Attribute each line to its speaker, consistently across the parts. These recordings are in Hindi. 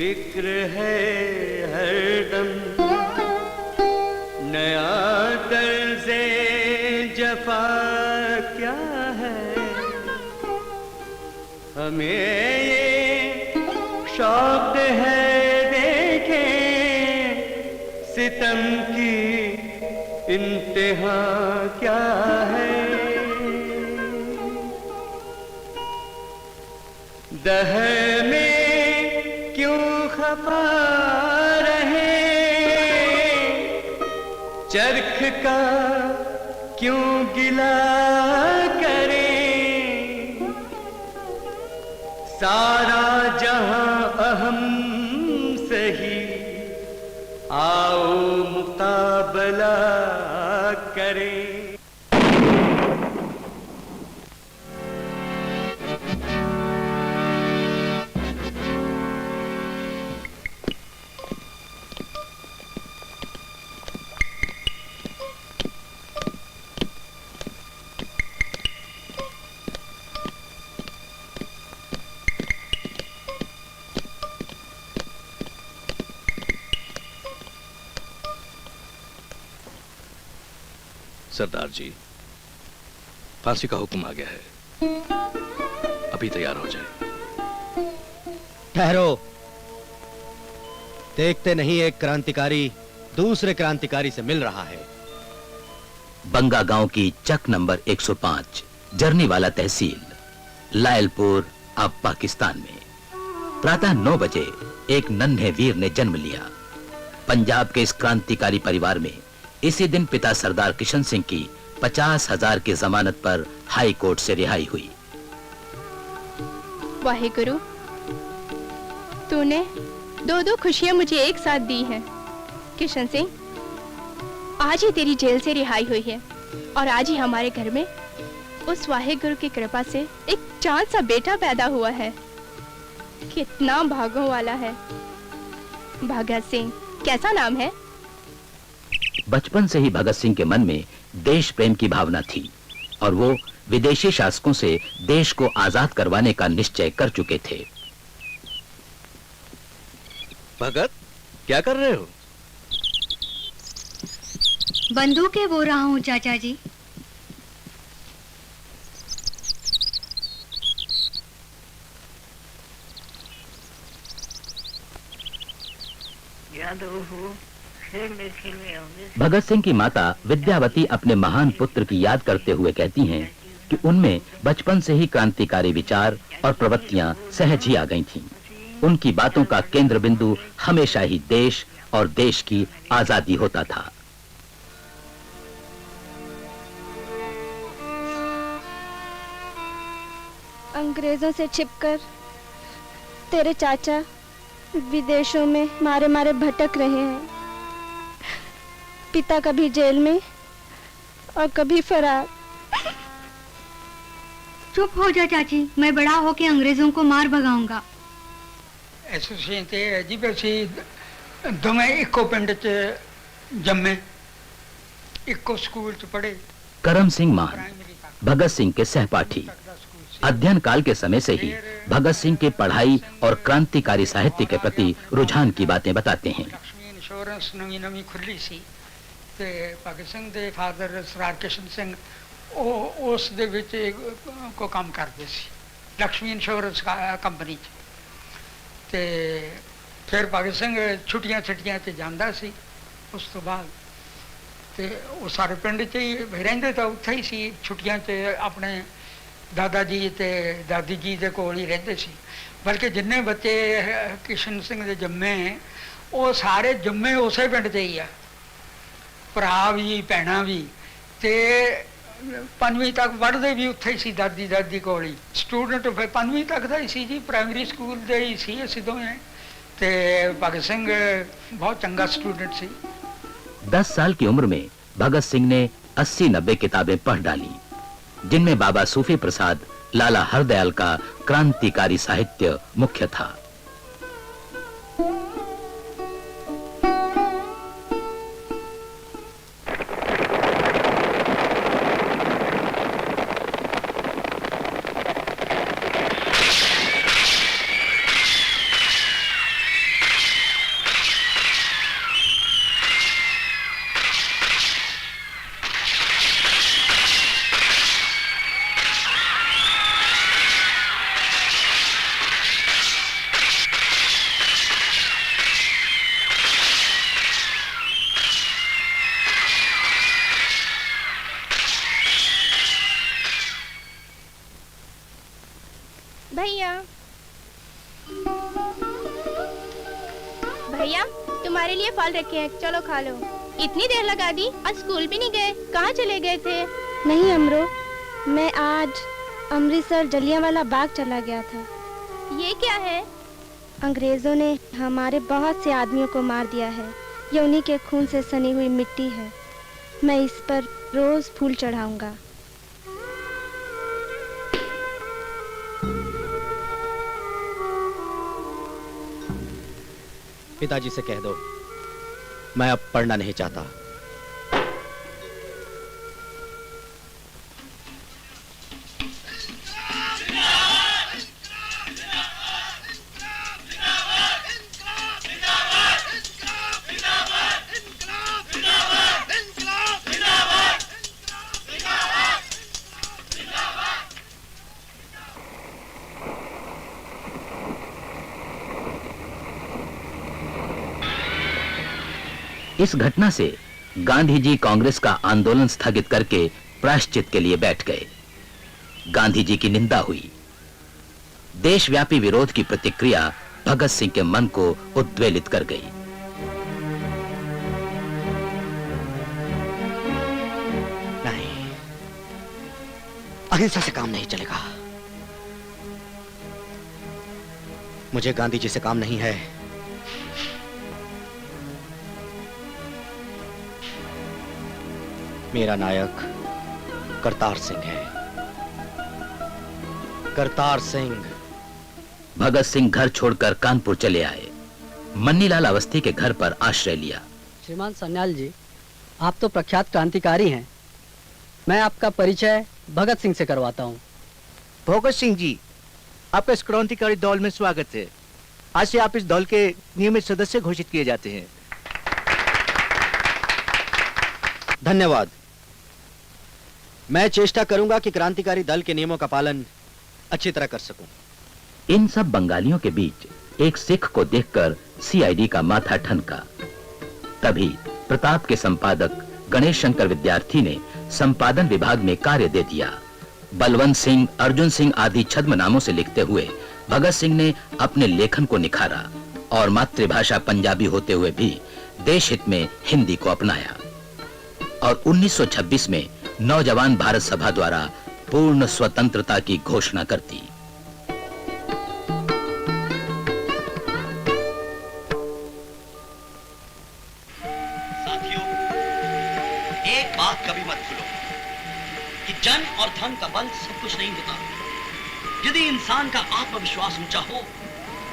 Speaker 1: फिक्र है हरदम, नया तर्ज़े जफा क्या है। हमें ये शौक है देखें सितम की इंतहा क्या है। दहर में क्यों खफा रहे, चरख का क्यों गिला करें। सारा जहां अहम सही, आओ मुकाबला करें।
Speaker 2: सरदार जी, फांसी का हुक्म आ गया है, अभी तैयार हो जाए।
Speaker 3: ठहरो, देखते नहीं एक क्रांतिकारी दूसरे क्रांतिकारी से मिल रहा है।
Speaker 4: बंगा गांव की चक नंबर 105 जर्नीवाला तहसील, लायलपुर, अब पाकिस्तान में प्रातः 9 बजे एक नन्हे वीर ने जन्म लिया। पंजाब के इस क्रांतिकारी परिवार में इसी दिन पिता सरदार किशन सिंह की 50,000 की जमानत पर हाई कोर्ट से रिहाई हुई।
Speaker 5: वाहेगुरु, तूने दो खुशियां मुझे एक साथ दी हैं। किशन सिंह, आज ही तेरी जेल से रिहाई हुई है और आज ही हमारे घर में उस वाहेगुरु की कृपा से एक चांद सा बेटा पैदा हुआ है। कितना भागों वाला है। भगत सिंह कैसा नाम है?
Speaker 4: बचपन से ही भगत सिंह के मन में देश प्रेम की भावना थी और वो विदेशी शासकों से देश को आजाद करवाने का निश्चय कर चुके थे।
Speaker 2: भगत, क्या कर रहे हो?
Speaker 6: बंदूकें बो रहा हूँ चाचा जी।
Speaker 4: भगत सिंह की माता विद्यावती अपने महान पुत्र की याद करते हुए कहती हैं कि उनमें बचपन से ही क्रांतिकारी विचार और प्रवृत्तियां सहज ही आ गई थीं। उनकी बातों का केंद्र बिंदु हमेशा ही देश और देश की आजादी होता था।
Speaker 5: अंग्रेजों से छिपकर तेरे चाचा विदेशों में मारे मारे भटक रहे हैं। पिता कभी जेल में और कभी फरार।
Speaker 6: चुप हो जा चाची, मैं बड़ा होके अंग्रेजों को मार भगाऊंगा।
Speaker 7: एसोसिएशन ते जी बसी दोवें इको पिंड च जम्मे, इको स्कूल च पढ़े।
Speaker 4: करम सिंह मान भगत सिंह के सहपाठी अध्ययन काल के समय से ही भगत सिंह के पढ़ाई और क्रांतिकारी साहित्य के प्रति रुझान की बातें बताते हैं।
Speaker 7: लक्ष्मी इंश्योरेंस नवी नवी खुली सी ते भगत सिंह दे फादर सरदार किशन सिंह उस दे विच को काम करते सी लक्ष्मी इंश्योरेंस कंपनी च। ते फिर भगत सिंह छुट्टियां च जांदा सी। उस तो बाद ते वो सारे पिंड च ही रहिंदे तां उत्थे ही सी। छुट्टियां च अपने दादा जी ते दादी जी दे कोल ही रहिंदे सी। बल्कि जिन्ने बच्चे किशन सिंह दे जम्मे वो सारे जम्मे उसे पिंड च ही आ, भरा भी भैणा भी। ते 5वीं तक पढ़ते भी उत्थे ही सी, दादी दादी कोल ही। स्टूडेंट 5वीं तक दा ही सी जी, प्राइमरी स्कूल दे ही सी असीं दोवें। ते भगत सिंह बहुत चंगा स्टूडेंट सी।
Speaker 4: 10 साल की उम्र में भगत सिंह ने 80-90 किताबें पढ़ डाली, जिनमें बाबा सूफी प्रसाद, लाला हरदयाल का क्रांतिकारी साहित्य मुख्य था।
Speaker 5: भैया। भैया तुम्हारे लिए फल रखे हैं, चलो खा लो। इतनी देर लगा दी, आज स्कूल भी नहीं गए, कहाँ चले गए थे?
Speaker 8: नहीं अमरो, मैं आज अमृतसर जलियांवाला बाग चला गया था।
Speaker 5: ये क्या है?
Speaker 8: अंग्रेजों ने हमारे बहुत से आदमियों को मार दिया है। ये उन्हीं के खून से सनी हुई मिट्टी है। मैं इस पर रोज फूल चढ़ाऊंगा।
Speaker 3: पिताजी से कह दो मैं अब पढ़ना नहीं चाहता।
Speaker 4: इस घटना से गांधी जी कांग्रेस का आंदोलन स्थगित करके प्रायश्चित के लिए बैठ गए। गांधी जी की निंदा हुई। देशव्यापी विरोध की प्रतिक्रिया भगत सिंह के मन को उद्वेलित कर गई।
Speaker 3: नहीं, अहिंसा से काम नहीं चलेगा। मुझे गांधी जी से काम नहीं है। मेरा नायक करतार सिंह है। करतार सिंह।
Speaker 4: भगत सिंह घर छोड़कर कानपुर चले आए। मन्नीलाल अवस्थी के घर पर आश्रय लिया।
Speaker 9: श्रीमान सन्याल जी, आप तो प्रख्यात क्रांतिकारी हैं। मैं आपका परिचय भगत सिंह से करवाता हूँ।
Speaker 10: भगत सिंह जी, आपका इस क्रांतिकारी दल में स्वागत है। आज से आप इस दल के नियमित सदस्य घोषित किए जाते हैं।
Speaker 3: धन्यवाद। मैं चेष्टा करूंगा कि क्रांतिकारी दल के नियमों का पालन अच्छी तरह कर सकूं।
Speaker 4: इन सब बंगालियों के बीच एक सिख को देखकर सीआईडी का माथा ठनका। तभी प्रताप के संपादक गणेश शंकर विद्यार्थी ने संपादन विभाग में कार्य दे दिया। बलवंत सिंह, अर्जुन सिंह आदि छद्म नामों से लिखते हुए भगत सिंह ने अपने लेखन को निखारा और मातृभाषा पंजाबी होते हुए भी देश हित में हिंदी को अपनाया। और 1926 में नौजवान भारत सभा द्वारा पूर्ण स्वतंत्रता की घोषणा कर दी।
Speaker 11: साथियों, एक बात कभी मत भूलो कि जन और धन का बल सब कुछ नहीं होता। यदि इंसान का आत्मविश्वास ऊंचा हो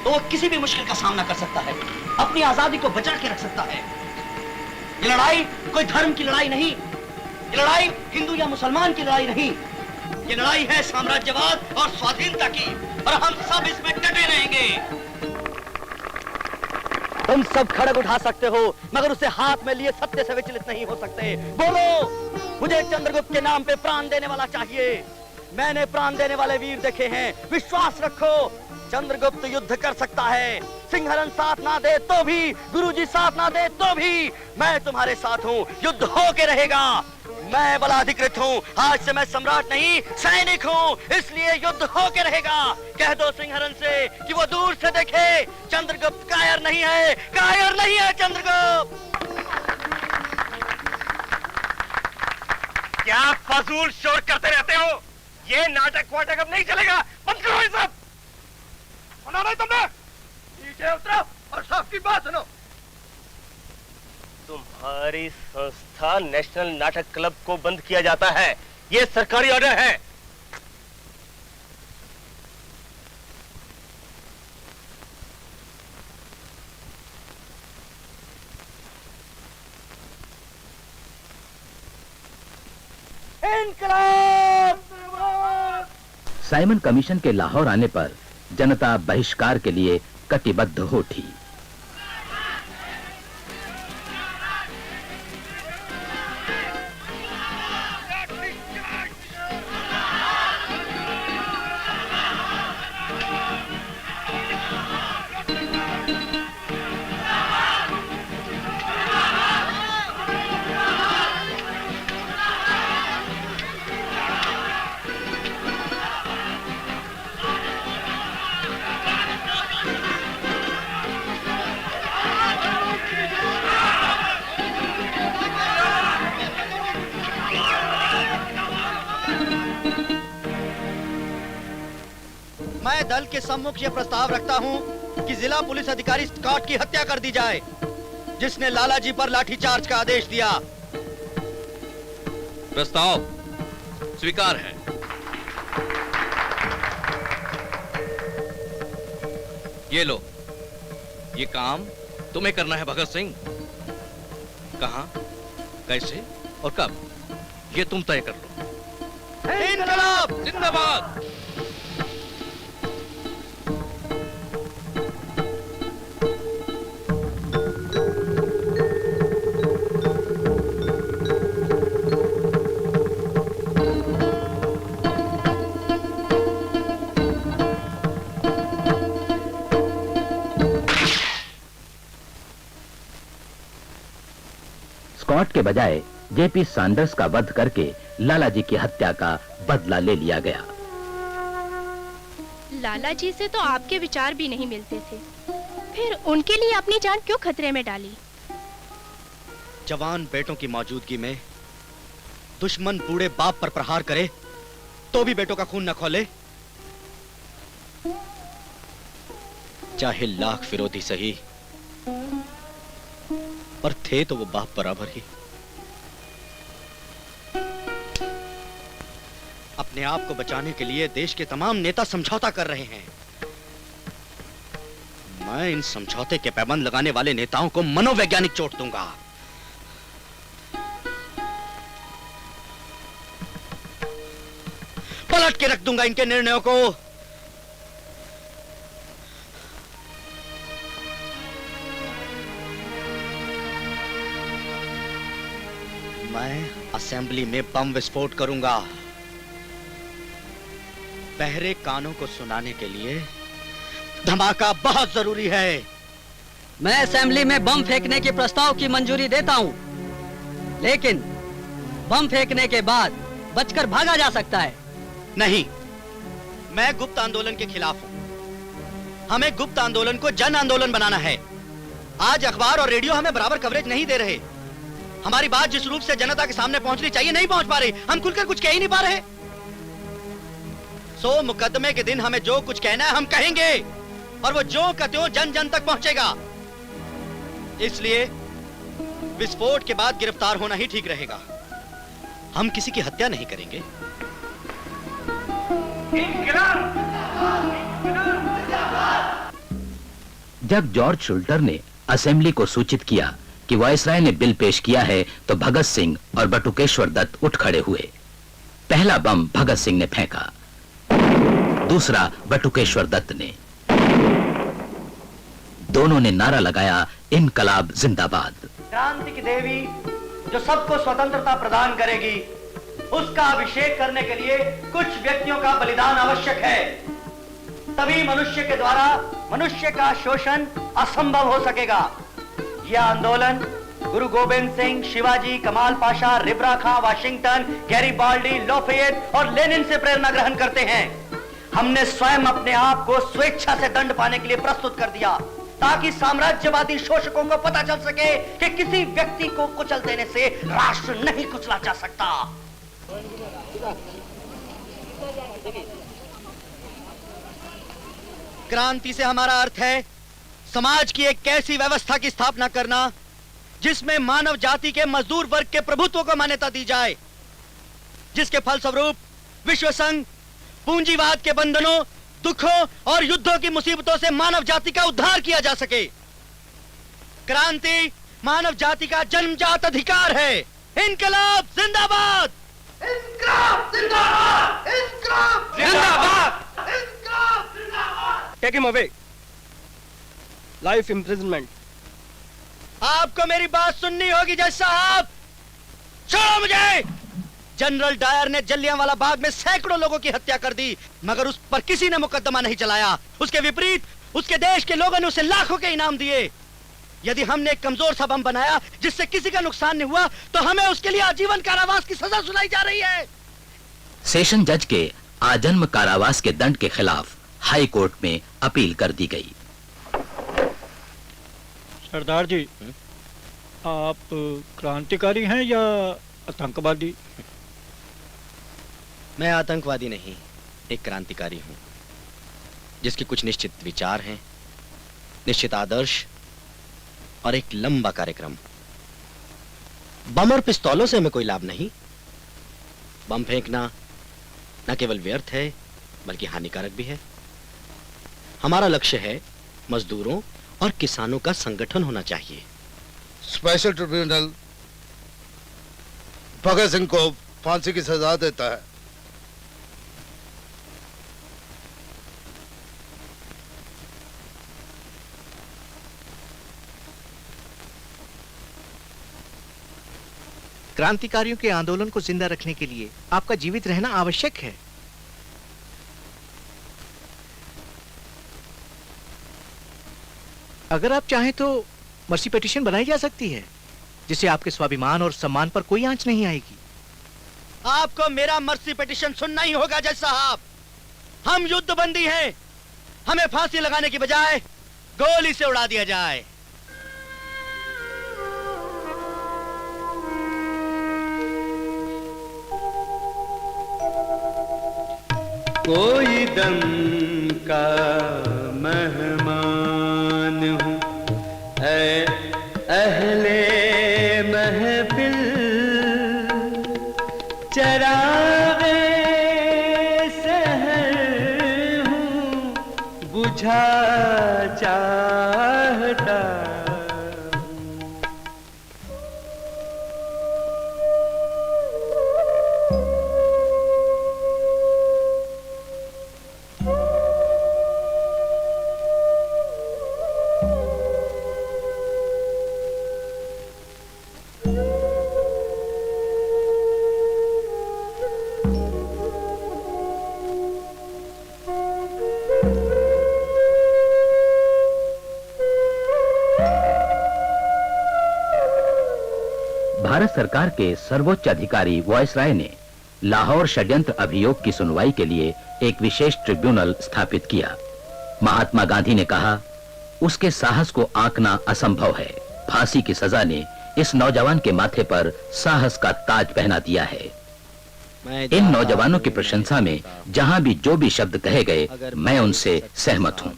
Speaker 11: तो वो किसी भी मुश्किल का सामना कर सकता है, अपनी आजादी को बचा के रख सकता है। ये लड़ाई कोई धर्म की लड़ाई नहीं, ये लड़ाई हिंदू या मुसलमान की लड़ाई नहीं, ये लड़ाई है साम्राज्यवाद और स्वाधीनता की, और हम सब इसमें डटे रहेंगे।
Speaker 10: तुम सब खड़ग उठा सकते हो, मगर उसे हाथ में लिए सत्य से विचलित नहीं हो सकते। बोलो, मुझे चंद्रगुप्त के नाम पे प्राण देने वाला चाहिए। मैंने प्राण देने वाले वीर देखे हैं। विश्वास रखो, चंद्रगुप्त युद्ध कर सकता है। सिंहरन साथ ना दे तो भी, गुरुजी साथ ना दे तो भी, मैं तुम्हारे साथ हूँ। युद्ध होके रहेगा। मैं बलाधिकृत हूँ, आज से मैं सम्राट नहीं सैनिक हूँ, इसलिए युद्ध होके रहेगा। कह दो सिंहरन से कि वो दूर से देखे, चंद्रगुप्त कायर नहीं है, कायर नहीं है चंद्रगुप्त।
Speaker 12: क्या फजूल शोर करते रहते हो? ये नाटक वाटक अब नहीं चलेगा, बंद करो ये सब। सुना नहीं तुमने? नीचे उतरो और सबकी बात सुनो। तुम्हारी संस्था नेशनल नाटक क्लब को बंद किया जाता है, ये सरकारी ऑर्डर है।
Speaker 10: इनकलाब!
Speaker 4: साइमन कमीशन के लाहौर आने पर जनता बहिष्कार के लिए कटिबद्ध हो उठी।
Speaker 3: दल के सम्मुख यह प्रस्ताव रखता हूं कि जिला पुलिस अधिकारी स्कॉट की हत्या कर दी जाए, जिसने लालाजी पर लाठीचार्ज का आदेश दिया।
Speaker 2: प्रस्ताव स्वीकार है। ये लो, ये काम तुम्हें करना है भगत सिंह। कहां, कैसे और कब, ये तुम तय कर लो।
Speaker 3: इनकलाब
Speaker 2: जिंदाबाद।
Speaker 4: स्कॉट के बजाय जेपी सैंडर्स का वध करके लालाजी की हत्या का बदला ले लिया गया।
Speaker 5: लालाजी से तो आपके विचार भी नहीं मिलते थे, फिर उनके लिए अपनी जान क्यों खतरे में डाली?
Speaker 3: जवान बेटों की मौजूदगी में दुश्मन बूढ़े बाप पर प्रहार करे तो भी बेटों का खून न खोले, चाहे लाख विरोधी सही, पर थे तो वो बाप बराबर ही। अपने आप को बचाने के लिए देश के तमाम नेता समझौता कर रहे हैं। मैं इन समझौते के पैबंद लगाने वाले नेताओं को मनोवैज्ञानिक चोट दूंगा। पलट के रख दूंगा इनके निर्णयों को। मैं असेंबली में बम विस्फोट करूंगा। बहरे कानों को सुनाने के लिए धमाका बहुत जरूरी है।
Speaker 9: मैं असेंबली में बम फेंकने के प्रस्ताव की मंजूरी देता हूं, लेकिन बम फेंकने के बाद बचकर भागा जा सकता है।
Speaker 3: नहीं, मैं गुप्त आंदोलन के खिलाफ हूं। हमें गुप्त आंदोलन को जन आंदोलन बनाना है। आज अखबार और रेडियो हमें बराबर कवरेज नहीं दे रहे। हमारी बात जिस रूप से जनता के सामने पहुंचनी चाहिए नहीं पहुंच पा रही। हम खुलकर कुछ कह ही नहीं पा रहे। सो मुकदमे के दिन हमें जो कुछ कहना है हम कहेंगे, और वो ज्यों का त्यों जन जन तक पहुंचेगा। इसलिए विस्फोट के बाद गिरफ्तार होना ही ठीक रहेगा। हम किसी की हत्या नहीं करेंगे।
Speaker 4: जब जॉर्ज शुल्टर ने असेंबली को सूचित किया कि वायसराय ने बिल पेश किया है, तो भगत सिंह और बटुकेश्वर दत्त उठ खड़े हुए। पहला बम भगत सिंह ने फेंका, दूसरा बटुकेश्वर दत्त ने। दोनों ने नारा लगाया, इनकलाब जिंदाबाद।
Speaker 10: क्रांति की देवी जो सबको स्वतंत्रता प्रदान करेगी, उसका अभिषेक करने के लिए कुछ व्यक्तियों का बलिदान आवश्यक है। तभी मनुष्य के द्वारा मनुष्य का शोषण असंभव हो सकेगा। यह आंदोलन गुरु गोविंद सिंह, शिवाजी, कमाल पाशा, रिब्रा खां, वाशिंगटन, गैरीबाल्डी, लोफेयट और लेनिन से प्रेरणा ग्रहण करते हैं। हमने स्वयं अपने आप को स्वेच्छा से दंड पाने के लिए प्रस्तुत कर दिया, ताकि साम्राज्यवादी शोषकों को पता चल सके कि किसी व्यक्ति को कुचल देने से राष्ट्र नहीं कुचला जा सकता।
Speaker 3: क्रांति से हमारा अर्थ है समाज की एक ऐसी व्यवस्था की स्थापना करना जिसमें मानव जाति के मजदूर वर्ग के प्रभुत्व को मान्यता दी जाए, जिसके फलस्वरूप विश्व संघ पूंजीवाद के बंधनों, दुखों और युद्धों की मुसीबतों से मानव जाति का उद्धार किया जा सके। क्रांति मानव जाति का जन्मजात अधिकार है। इनकलाब जिंदाबाद!
Speaker 12: इनकलाब जिंदाबाद! इनकलाब जिंदाबाद! इनकलाब जिंदाबाद!
Speaker 13: Take him away. Life imprisonment.
Speaker 3: आपको मेरी बात सुननी होगी जज साहब। छोड़ो मुझे। जनरल डायर ने जलियांवाला बाग में सैकड़ों लोगों की हत्या कर दी, मगर उस पर किसी ने मुकदमा नहीं चलाया। उसके विपरीत उसके देश के लोगों ने उसे लाखों के इनाम दिए। यदि हमने एक कमजोर सा बम बनाया जिससे किसी का नुकसान नहीं हुआ, तो हमें उसके लिए आजीवन कारावास की सजा सुनाई जा रही है।
Speaker 4: सेशन जज के आजन्म कारावास के दंड के खिलाफ हाई कोर्ट में अपील कर दी गई।
Speaker 13: सरदार जी, आप क्रांतिकारी हैं या आतंकवादी?
Speaker 3: मैं आतंकवादी नहीं, एक क्रांतिकारी हूं।
Speaker 10: जिसके कुछ निश्चित विचार हैं, निश्चित आदर्श और एक लंबा कार्यक्रम। बम और पिस्तौलों से हमें कोई लाभ नहीं। बम फेंकना न केवल व्यर्थ है बल्कि हानिकारक भी है। हमारा लक्ष्य है मजदूरों और किसानों का संगठन होना चाहिए।
Speaker 14: स्पेशल ट्रिब्यूनल भगत सिंह को फांसी की सजा देता है।
Speaker 15: क्रांतिकारियों के आंदोलन को जिंदा रखने के लिए आपका जीवित रहना आवश्यक है। अगर आप चाहें तो मर्सी पिटीशन बनाई जा सकती है, जिससे आपके स्वाभिमान और सम्मान पर कोई आंच नहीं आएगी।
Speaker 3: आपको मेरा मर्सी पिटीशन सुनना ही होगा जज साहब। हम युद्धबंदी हैं, हमें फांसी लगाने की बजाय गोली से उड़ा दिया जाए।
Speaker 1: कोई दम का मेहमान हूँ ऐ अहले महफिल, चरागे सहर हूँ बुझा चाहता।
Speaker 4: भारत सरकार के सर्वोच्च अधिकारी वायसराय ने लाहौर षड्यंत्र अभियोग की सुनवाई के लिए एक विशेष ट्रिब्यूनल स्थापित किया। महात्मा गांधी ने कहा, उसके साहस को आंकना असंभव है। फांसी की सजा ने इस नौजवान के माथे पर साहस का ताज पहना दिया है। इन नौजवानों की प्रशंसा में जहां भी जो भी शब्द कहे गए, मैं उनसे सहमत हूं।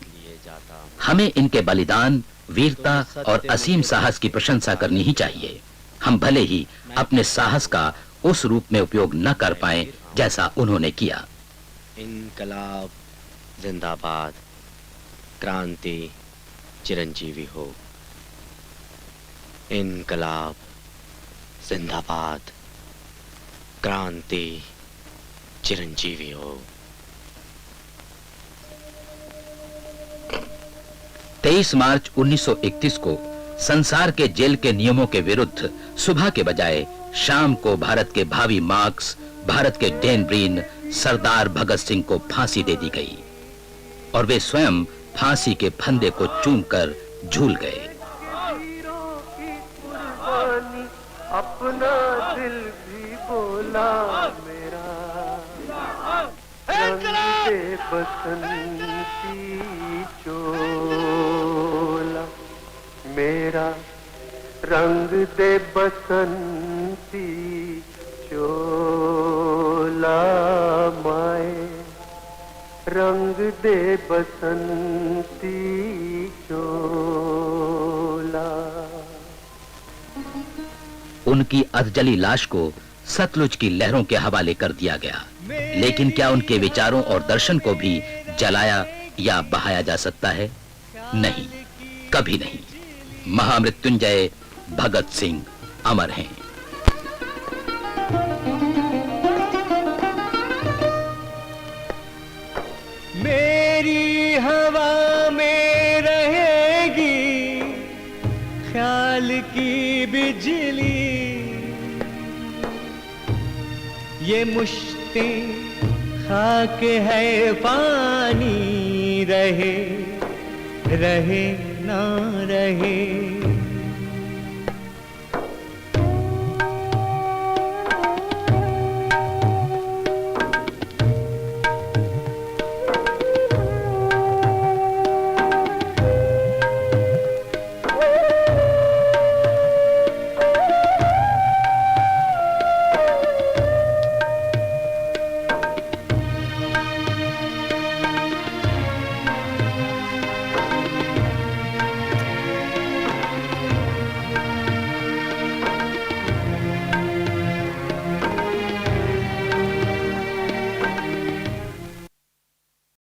Speaker 4: हमें इनके बलिदान, वीरता और असीम साहस की प्रशंसा करनी ही चाहिए। हम भले ही अपने साहस का उस रूप में उपयोग न कर पाएं जैसा उन्होंने किया।
Speaker 10: इनकलाब जिंदाबाद, क्रांति चिरंजीवी हो। इनकलाब जिंदाबाद, क्रांति चिरंजीवी हो।
Speaker 4: 23 मार्च 1931 को संसार के जेल के नियमों के विरुद्ध सुबह के बजाय शाम को भारत के भावी मार्क्स, भारत के डैन ब्रीन सरदार भगत सिंह को फांसी दे दी गई और वे स्वयं फांसी के फंदे को चूमकर झूल गए।
Speaker 1: अपना दिल भी बोला मेरा, बसंती चोला मेरा, रंग दे बसंती चोला माए, रंग दे बसंती चोला।
Speaker 4: उनकी अधजली लाश को सतलुज की लहरों के हवाले कर दिया गया, लेकिन क्या उनके विचारों और दर्शन को भी जलाया या बहाया जा सकता है? नहीं, कभी नहीं। महामृत्युंजय भगत सिंह अमर हैं।
Speaker 1: मेरी हवा में रहेगी ख्याल की बिजली, ये मुश्तें खाक है पानी, रहे रहे ना रहे